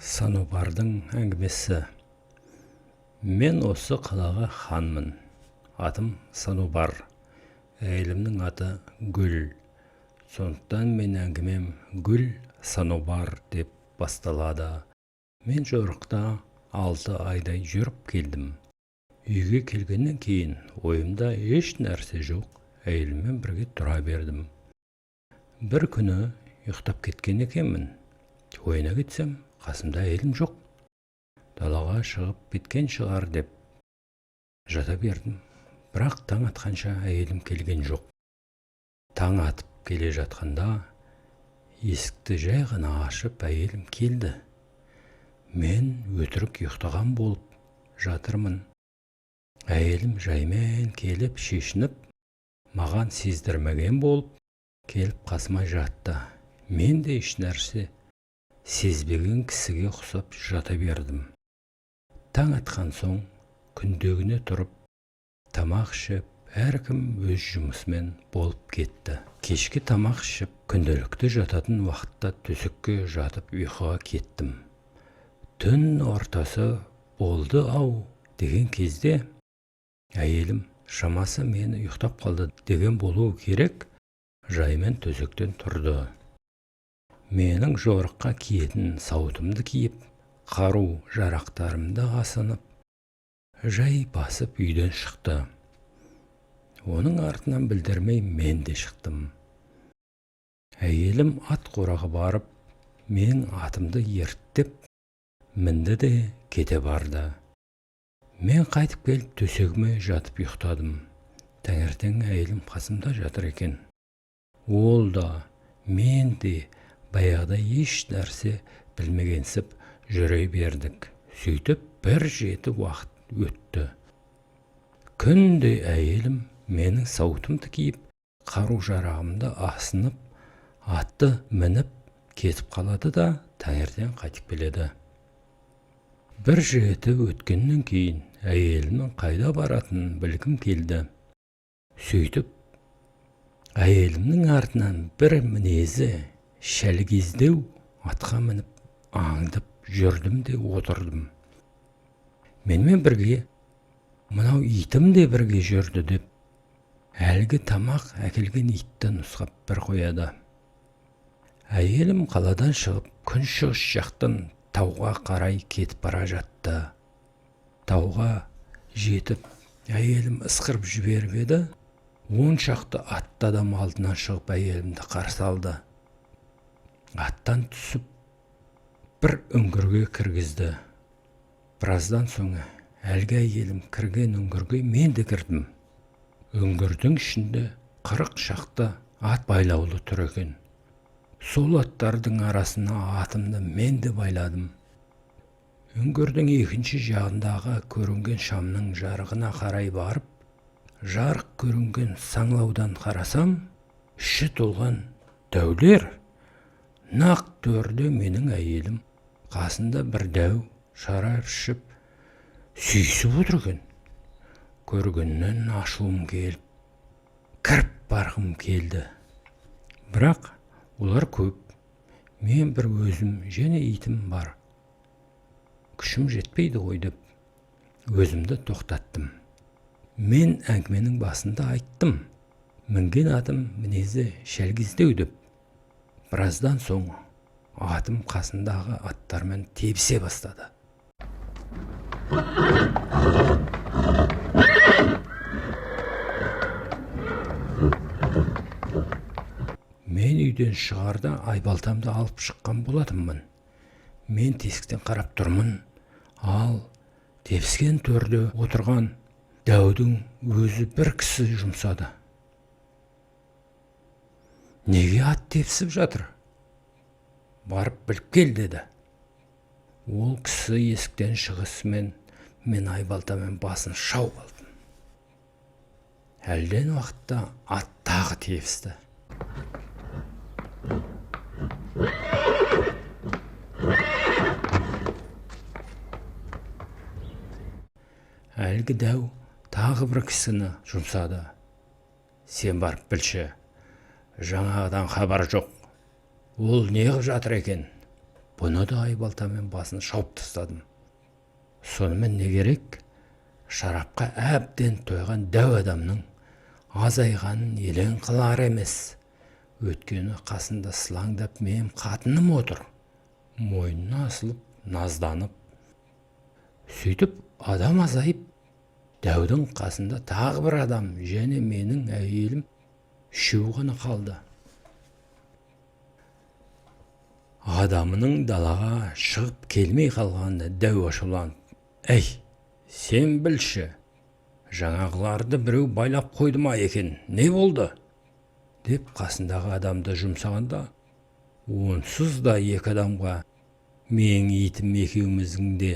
Санубардың әңгімесі. Мен осы қалаға ханмын. Атым Санубар. Әйелімнің аты Гүл. Сондықтан мен әңгімем Гүл Санубар деп басталады. Мен жорықта 6 айдай жүріп келдім. Үйге келгеннен кейін ойымда еш нәрсе жоқ. Әйеліммен бірге тұра бердім. Бір күні ұйықтап кеткен екенмін. Ойына кетсем, қасымда әйелім жоқ. Далаға шығып кеткен шығар деп жата бердім. Бірақ таң атқанша әйелім келген жоқ. Таң атып келе жатқанда есікті жай ғана ашып әйелім келді. Мен өтірік ұйықтаған болып жатырмын. Әйелім жаймен келіп шешініп, маған сездірмеген болып келіп қасыма жатты. Мен де еш нәрсе сезбеген кісіге ұқсап жата бердім. Таң атқан соң күндегіне тұрып, тамақ ішіп, әркім өз жұмысымен болып кетті. Кешкі тамақ ішіп, күнделікті жататын уақытта төсекке жатып ұйқыға кеттім. Түн ортасы болды-ау деген кезде әйелім шамасы мені ұйықтап қалды деген болуы керек, жаймен төсектен тұрды. Менің жорыққа киетін сауытымды киіп, қару жарақтарымды асынып, жай басып үйден шықты. Оның артынан білдірмей мен де шықтым. Әйелім ат қораға барып, мен атымды ерттеп, мінді де кете барды. Мен қайтып келіп төсегіме жатып ұйықтадым. Таңертең әйелім қасымда жатыр екен. Ол да, мен де баяғыда еш нәрсе білмегенсіп жүре бердік. Сөйтіп бір жеті уақыт өтті. Күнде әйелім менің сауытымды киіп, қару жарағымды асынып, атты мініп кетіп қалады да таңертең қайтып келеді. Бір жеті өткеннен кейін әйелімнің қайда баратынын білгім келді. Сөйтіп әйелімнің артынан бір мінезі шәлгездеу атқа мініп аңдып жүрдім де отырдым. Менімен бірге мынау итім де бірге жүрді деп әлгі тамақ әкелген итті нұсқап бір қояды. Әйелім қаладан шығып күншығыс жақтан тауға қарай кетіп бара жатты. Тауға жетіп әйелім ысқырып жіберіп еді, 10 шақты атты адам алдынан шығып әйелімді қарсы алды. Аттан түсіп бір үңгірге кіргізді. Біраздан соң әлгі әйелім кірген үңгірге мен де кірдім. Үңгірдің ішінде 40 шақты ат байлаулы тұр екен. Сол аттардың арасына атымды мен де байладым. Үңгірдің екінші жағындағы көрінген шамның жарығына қарай барып, жарық көрінген саңлаудан қарасам, іші толған дәулер. Нақ төрде менің әйелім қасында бір дәу шарап ішіп сүйісіп отыр екен. Көргеннен ашуым келіп, кіріп барғым келді. Бірақ олар көп. Мен бір өзім және итім бар. Күшім жетпейді ғой деп, өзімді тоқтаттым. Мен әңгіменің басында айттым. Мінген атым мінезі шәлгездеу деп. Біраздан соң атым қасындағы аттармен тебісе бастады. Мен үйден шығарда айбалтамды алып шыққан болатынмын. Мен тесіктен қарап тұрмын, ал тепіскен төрде отырған дәудің өзі бір кісі жұмсады. Неге ат тепсіп жатыр? Барып біліп кел деді. Ол кісі есіктен шығысымен мен айбалтамен басын шауып алдым. Әлден уақытта ат тағы тепісті. Әлгі дәу тағы бір кісіні жұмсады. Сен барып білші, жаңағыдан хабар жоқ. Ол не қылып жатыр екен? бұны да айбалтамен басын шауып тастадым. Сонымен не керек? Шарапқа әбден тойған дәу адамның азайғанын елең қылар емес. Өткені қасында сылаңдап менің қатыным отыр. Мойнына асылып, назданып. Сөйтіп, адам азайып, дәудің қасында тағы бір адам, және менің әйелім үшеу ғана қалды. Адамының далаға шығып келмей қалғанда дәу ашуланып: «Әй, сен білші, жаңағыларды біреу байлап қойды ма екен, не болды?» деп қасындағы адамды жұмсағанда, онсыз да екі адамға «Менің итім екеуміздің де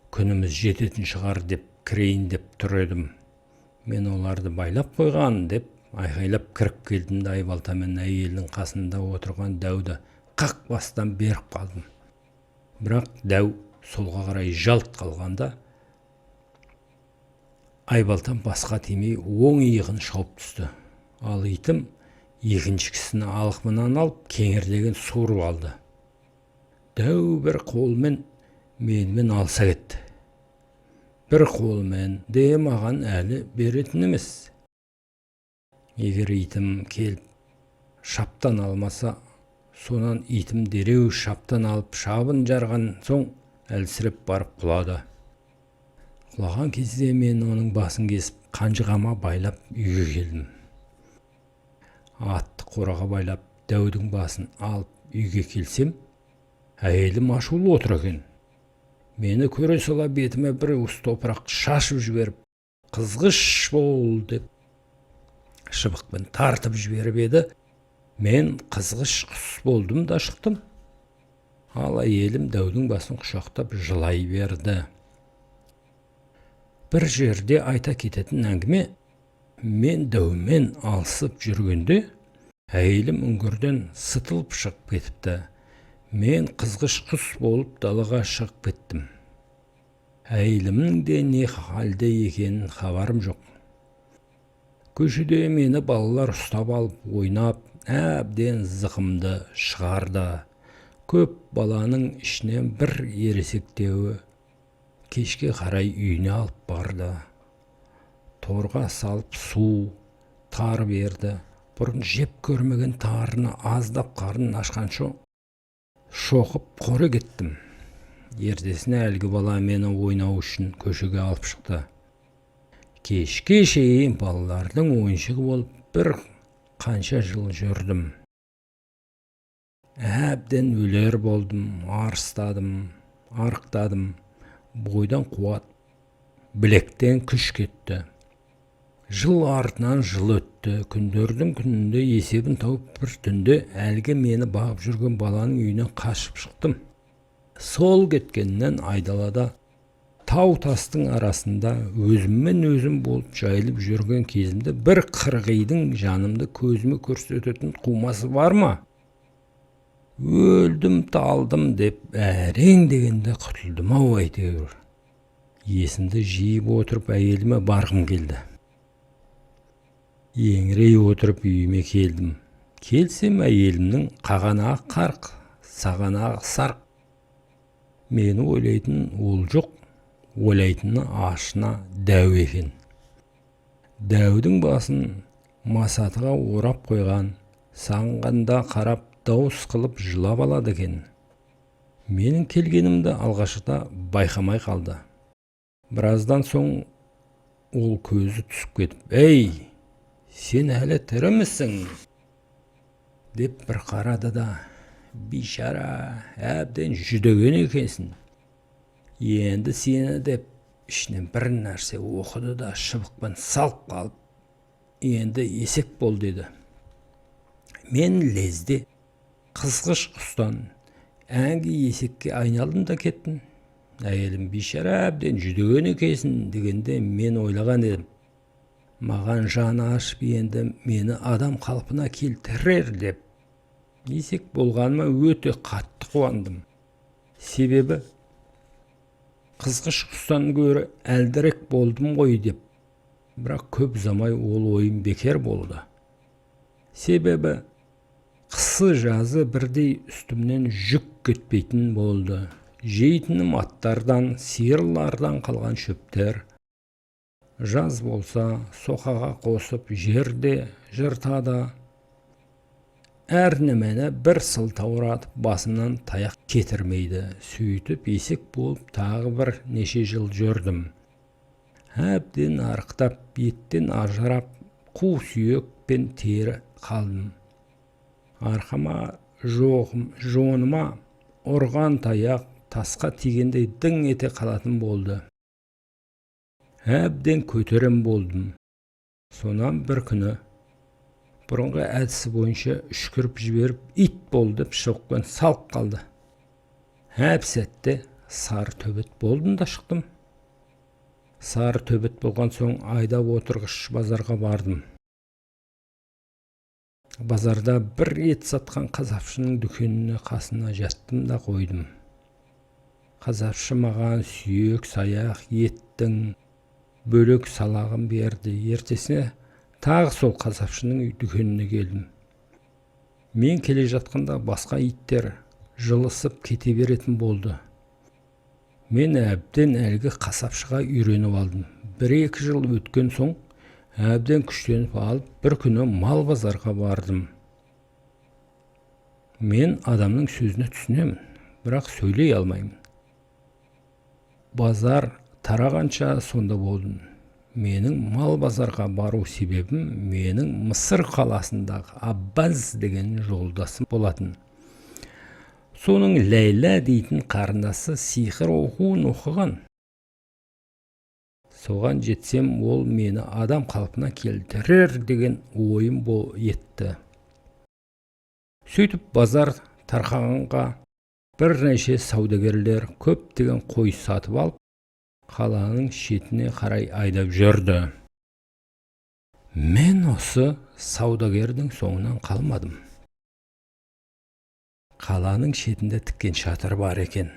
күніміз жететін шығар» деп кірейін деп тұр едім. Мен оларды байлап қойған деп айқайлап кіріп келдім де айбалтамен әйелінің қасында отырған дәуді қақ бастан беріп қалдым. Бірақ дәу солға қарай жалт қалғанда, айбалтам басқа тимей оң иығын шауып түсті. Ал итім екінші кісіні алқымынан алып кеңірдеген суырып алды. Дәу бір қолмен менімен алса кетті. Бір қолмен де маған әлі беретін емес. Егер итім келіп шаптан алмаса, сонан итім дереу шаптан алып шабын жарған соң әлсіреп барып құлады. Құлаған кезде мен оның басын кесіп, қанжығама байлап үйге келдім. Атты қораға байлап, дәудің басын алып үйге келсем, әйелім ашулы отыр екен. Мені көре сала бетіме бір уыс топырақ шашып жіберіп, «Қызғыш бол» деп шыбықпен тартып жіберіп еді. Мен қызғыш құс болдым да шықтым. Ал әйелім дәудің басын құшақтап жылай берді. Бір жерде айта кететін әңгіме, мен дәумен алысып жүргенде, әйелім үңгірден сытылып шығып кетіпті. Мен қызғыш құс болып далаға шығып кеттім. Әйелімнің де не халде екенін хабарым жоқ. Көшеде мені балалар ұстап алып, ойнап, әбден зықымды шығарды. Көп баланың ішінен бір ересектеуі кешке қарай үйіне алып барды. Торға салып су, тар берді. Бұрын жеп көрмеген тарыны аздап қарнын ашқан соң шоқып қоре кеттім. Ертесіне әлгі бала мені ойнау үшін көшеге алып шықты. Кешке шейін балалардың ойыншығы болып бір қанша жыл жүрдім. Әбден өлер болдым, арыстадым, арықтадым. Бойдан қуат, білектен күш кетті. Жыл артынан жыл өтті. Күндердің күнінде есебін тауып бір түнде әлгі мені бағып жүрген баланың үйінен қашып шықтым. Сол кеткеннен айдалада тау тастың арасында өзіммен өзім болып жайылып жүрген кезімде бір қырғидың жанымды көзіме көрсететін қумасы бар ма? Өлдім, талдым деп әрең дегенде құтылдым-ау әйтеуір. Есімді жиып отырып әйеліме барғым келді. Еңірей отырып үйіме келдім. Келсем әйелімнің қағанағы қарқ, сағанағы сарқ. Мені ойлайтын ол жоқ, ойлайтыны ашына дәу екен. Дәудің басын масатыға орап қойған, саңғанда қарап дауыс қылып жылап алады екен. Менің келгенімді алғашқыда байқамай қалды. Біраздан соң ол көзі түсіп кетіп, «Ей, сен әлі тірімісің?» деп бір қарады да, «Бейшара, әбден жүдеген екенсің. Енді сені» деп ішінен бір нәрсе оқыды да шыбықпен салып қалып, «Енді есек бол» деді. Мен лезде қызғыш құстан әңгі есекке айналдым да кеттім. Әйелім «Бейшара, әбден жүдеген екенсің» дегенде мен ойлаған едім, маған жаны ашып енді мені адам қалпына келтірер деп. Есек болғаныма өте қатты қуандым. Себебі қызғыш құстан гөрі әлдірек болдым ғой деп. Бірақ көп ұзамай ол ойым бекер болды. Себебі Қысы жазы бірдей үстімнен жүк кетпейтін болды. Жейтінім аттардан, сиырлардан қалған шөптер. Жаз болса, соқаға қосып жерде жыртады. Әр немені бір сылтауратып басымнан таяқ кетірмейді. Сөйтіп есек болып тағы бір неше жыл жүрдім. Әбден арықтап, еттен ажырап, қу сүйек пен тері қалдым. Арқама, жоныма ұрған таяқ тасқа тигендей дың ете қалатын болды. Әбден көтерем болдым. Сонан бір күні бұрынғы әдісі бойынша үшкіріп жіберіп, ит болды деп шоқпен салып қалды. Әп сәтте сары төбет болдым да шықтым. Сары төбет болған соң айдап отырғыш базарға бардым. Базарда бір ет сатқан қасапшының дүкеніне қасына жаттым да қойдым. Қасапшы маған сүйек, саяқ, еттің бөлек салағын берді. Ертесіне тағы сол қасапшының дүкеніне келдім. Мен келе жатқанда басқа иттер жылысып кете беретін болды. Мен әбден әлгі қасапшыға үйреніп алдым. 1-2 жыл өткен соң әбден күштеніп алып, бір күні мал базарға бардым. Мен адамның сөзіне түсінемін, бірақ сөйлей алмаймын. Базар тарағанша сонда болдым. Менің мал базарға бару себебім менің Мысыр қаласындағы Аббаз деген жолдасым болатын. Соның Ләйлә дейтін қарындасы сиқыр оқуын оқыған. Соған жетсем, ол мені адам қалпына келтірер деген ойым етті. Сөйтіп базар тарқағанға бірнеше саудагерлер көптеген қой сатып алып, қаланың шетіне қарай айдап жүрді. Мен осы саудагердің соңынан қалмадым. Қаланың шетінде тіккен шатыр бар екен.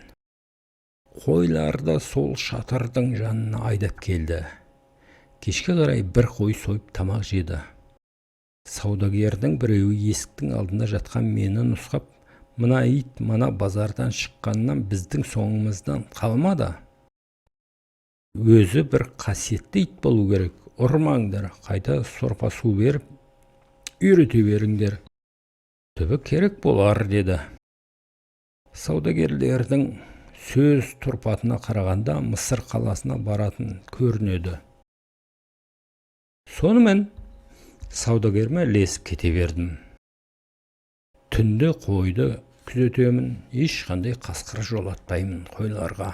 Қойларды сол шатырдың жанына айдап келді. Кешке қарай бір қой сойып тамақ жеді. Саудагердің біреуі есіктің алдында жатқан мені нұсқап, мына ит мана базардан шыққаннан біздің соңымыздан қалмады. Өзі бір қасиетті ит болу керек. Ұрмаңдар, қайта сорпа су беріп, үйрете беріңдер. Түбі керек болар, деді. Саудагерлердің сөз тұрпатына қарағанда Мысыр қаласына баратын көрінеді. Сонымен саудагерме ілесіп кете бердім. Түнде қойды күзетемін, ешқандай қасқыр жолатпаймын қойларға.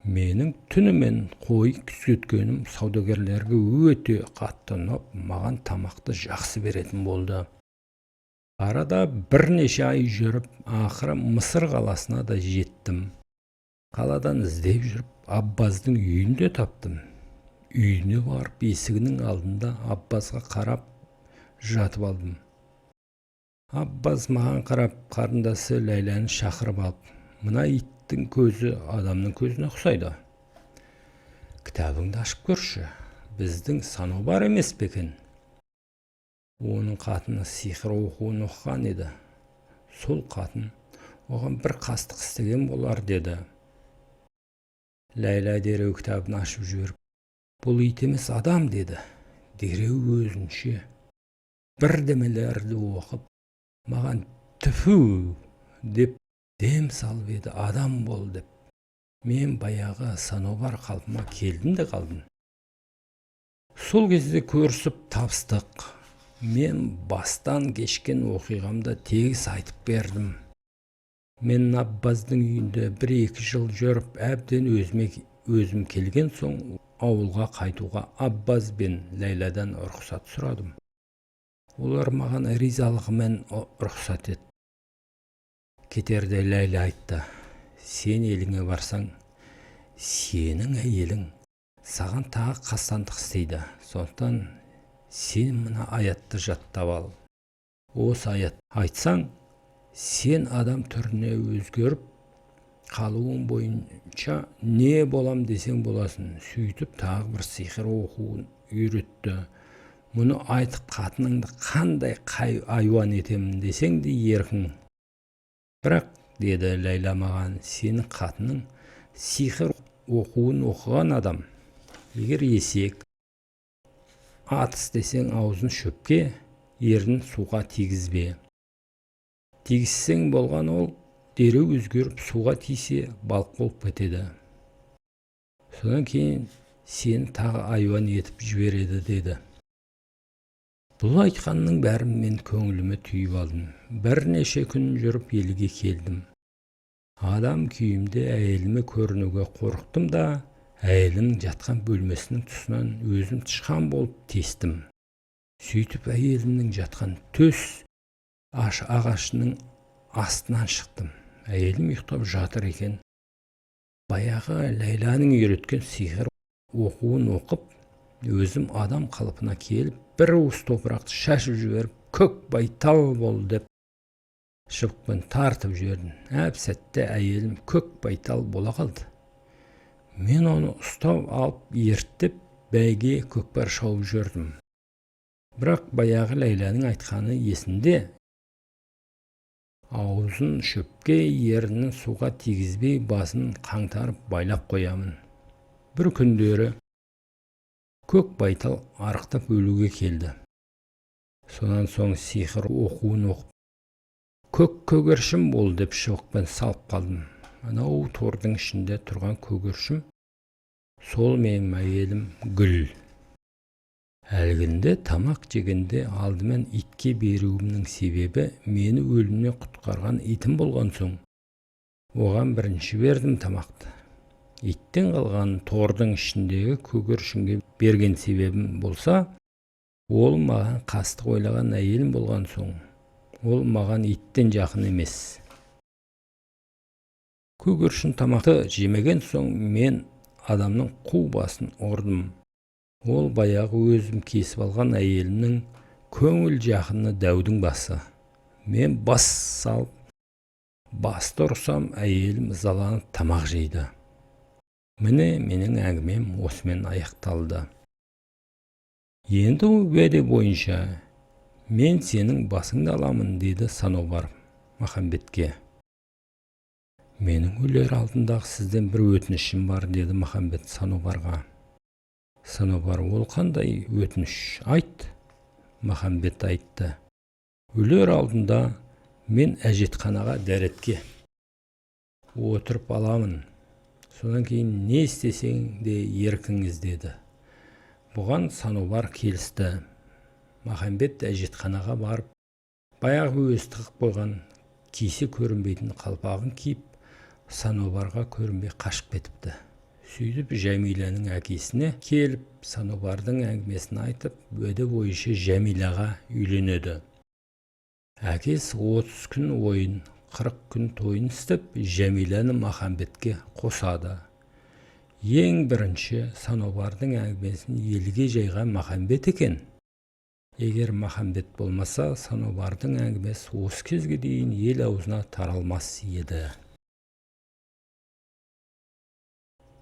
Менің түнімен қой күзеткенім саудагерлерге өте қатты ұнап, маған тамақты жақсы беретін болды. Арада бірнеше ай жүріп, ақыры Мысыр қаласына да жеттім. Қаладан іздеп жүріп, Аббаздың үйінде таптым. Үйіне барып, есігінің алдында Аббазға қарап жатып алдым. Аббаз маған қарап, қарындасы Ләйләні шақырып алып, мына иттің көзі адамның көзіне ұқсайды. Кітабыңды ашып көрші, біздің Санобар емес пе екен? Оның қатыны сиқыр оқуын оқыған еді. Сол қатын оған бір қастық істеген болар, деді. Ләйлә дереу кітабын ашып жіберіп, бұл ит емес адам, деді. Дереу өзінше бірдемелерді оқып, маған түфу деп дем салып еді, адам бол деп. Мен баяғы Санобар қалпыма келдім де қалдым. Сол кезде көрісіп табыстық. Мен бастан кешкен оқиғамды тегіс айтып бердім. Мен Аббаздың үйінде 1-2 жыл жүріп, әбден өзім келген соң ауылға қайтуға Аббаз бен Ләйладан рұқсат сұрадым. Олар маған ризалығымен рұқсат етті. Кетерде Ләйла айтты, сен еліңе барсаң, сенің әйелің саған тағы қастандық істейді. Сондықтан сен мына аятты жаттап ал. Осы аят айтсаң, сен адам түріне өзгеріп, қалуың бойынша не болам десең боласын. Сөйтіп тағы бір сиқыр оқуын үйретті. мұны айтып қатыныңды қандай айуан етемін десең де еркің. Бірақ, деді Ләйла маған, сенің қатының сиқыр оқуын оқыған адам. Егер есек, атыс десең аузын шөпке, ерін суға тигізбе. Тигізсең болған ол дереу өзгеріп суға тисе балық болып кетеді. Содан кейін сені тағы айуан етіп жібереді, деді. Бұл айтқанның бәрін мен көңіліме түйіп алдым. Бірнеше күн жүріп елге келдім. Адам күйімде әйеліме көрінуге қорықтым да, әйелім жатқан бөлмесінің тұсынан өзім тышқан болып тестім. Сөйтіп әйелімнің жатқан төс ағашының астынан шықтым. Әйелім ұйықтап жатыр екен. Баяғы Ләйланың үйреткен сиқыр оқуын оқып, өзім адам қалпына келіп, бір уыс топырақты шашып жіберіп, көк байтал бол деп шыбықпен тартып жібердім. Әп сәтте әйелім көк байтал бола қалды. Мен оны ұстап алып ерттеп, бәйге көкпар шауып жүрдім. Бірақ баяғы Ләйланың айтқаны есінде. Аузын шөпке, ерінін суға тигізбей, басын қаңтарып байлап қоямын. Бір күндері көк байтал арықтап өлуге келді. Сонан соң сиқыр оқуын оқып, көк көгершім бол деп шыбықпен салып қалдым. Анау тордың ішінде тұрған көгершім, сол менің әйелім Гүл. Әлгінде тамақ жегенде алдымен итке беруімнің себебі мені өлімнен құтқарған итім болған соң, оған бірінші бердім тамақты. Иттен қалған тордың ішіндегі көгершінге берген себебім болса, ол маған қастық ойлаған әйелім болған соң, ол маған иттен жақын емес. Көгершін тамақты жемеген соң мен адамның қу басын ұрдым. Ол баяғы өзім кесіп алған әйелімнің көңіл жақыны Дәудің басы. Мен бас салып, басты ұрсам, әйелім ызаланып тамақ жейді. Міне менің әңгімем осымен аяқталды. Енді уәде бойынша мен сенің басыңды аламын, деді Санобар Махамбетке. Менің өлер алдындағы сізден бір өтінішім бар, деді Махамбет Санобарға. Санобар: ол қандай өтініш? Айт. Махамбет айтты: өлер алдында мен әжетханаға дәретке отырып аламын. Содан кейін не істесең де еркіңіз, деді. Бұған Санобар келісті. Махамбет әжетханаға барып, баяғы өзі тығып қойған кисе көрінбейтін қалпағын киіп, Санобарға көрінбей қашып кетіпті. Сөйтіп Жәмиланың әкесіне келіп, Санобардың әңгімесін айтып, уәде бойынша Жәмилаға үйленеді. Әкесі 30 күн ойын, 40 күн тойын істеп, Жәмиланы Махамбетке қосады. Ең бірінші Санобардың әңгімесін елге жайған Махамбет екен. Егер Махамбет болмаса, Санобардың әңгімесі осы кезге дейін ел аузына таралмас еді.